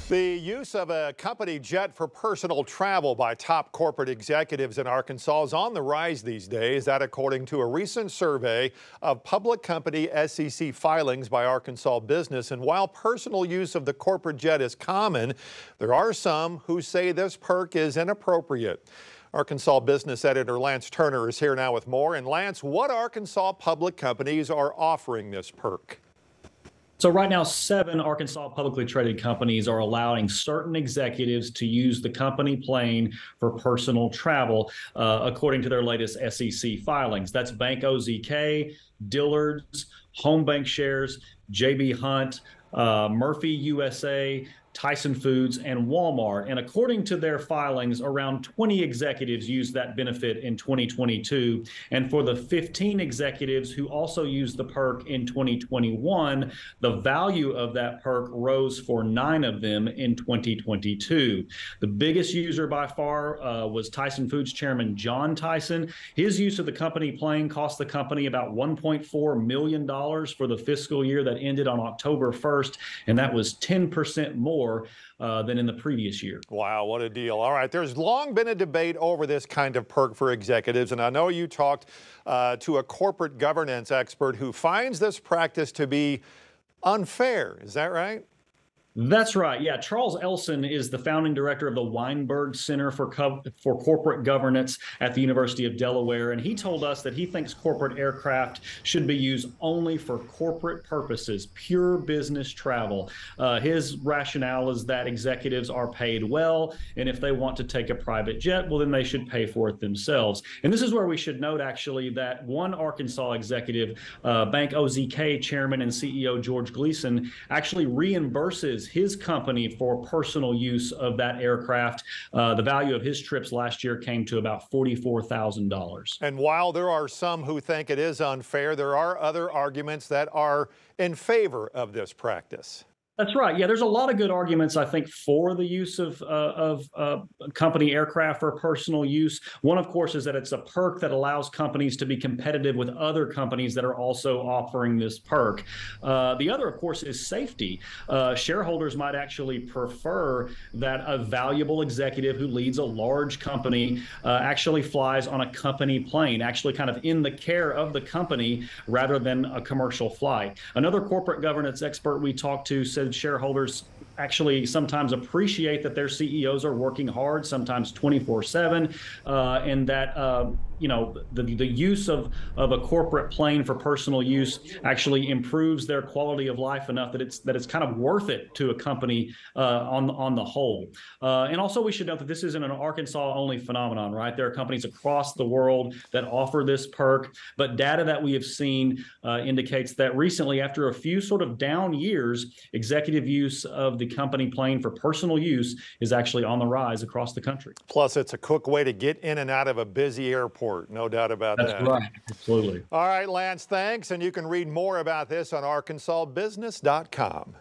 The use of a company jet for personal travel by top corporate executives in Arkansas is on the rise these days. That according to a recent survey of public company SEC filings by Arkansas Business. And while personal use of the corporate jet is common, there are some who say this perk is inappropriate. Arkansas Business editor Lance Turner is here now with more. And Lance, what Arkansas public companies are offering this perk? So right now, 7 Arkansas publicly traded companies are allowing certain executives to use the company plane for personal travel, according to their latest SEC filings. That's Bank OZK, Dillard's, Home Bank Shares, JB Hunt, Murphy USA, Tyson Foods, and Walmart. And according to their filings, around 20 executives used that benefit in 2022. And for the 15 executives who also used the perk in 2021, the value of that perk rose for 9 of them in 2022. The biggest user by far was Tyson Foods chairman John Tyson. His use of the company plane cost the company about $1.4 million for the fiscal year that ended on October 1st, and that was 10% more than in the previous year. Wow, what a deal. All right, there's long been a debate over this kind of perk for executives, and I know you talked to a corporate governance expert who finds this practice to be unfair. Is that right? That's right. Yeah, Charles Elson is the founding director of the Weinberg Center for Corporate Governance at the University of Delaware, and he told us that he thinks corporate aircraft should be used only for corporate purposes, pure business travel. His rationale is that executives are paid well, and if they want to take a private jet, well, then they should pay for it themselves. And this is where we should note, actually, that one Arkansas executive, Bank OZK chairman and CEO George Gleason, actually reimburses his company for personal use of that aircraft. The value of his trips last year came to about $44,000. And while there are some who think it is unfair, there are other arguments that are in favor of this practice. That's right. Yeah, there's a lot of good arguments, I think, for the use of company aircraft for personal use. One, of course, is that it's a perk that allows companies to be competitive with other companies that are also offering this perk. The other, of course, is safety. Shareholders might actually prefer that a valuable executive who leads a large company actually flies on a company plane, actually kind of in the care of the company rather than a commercial flight. Another corporate governance expert we talked to said shareholders actually sometimes appreciate that their CEOs are working hard, sometimes 24/7, and that the use of a corporate plane for personal use actually improves their quality of life enough that it's kind of worth it to a company on the whole. And also, we should note that this isn't an Arkansas-only phenomenon, right? There are companies across the world that offer this perk, but data that we have seen indicates that recently, after a few sort of down years, executive use of the company plane for personal use is actually on the rise across the country. Plus, it's a quick way to get in and out of a busy airport. No doubt about that. That's right. Absolutely. All right, Lance, thanks. And you can read more about this on arkansasbusiness.com.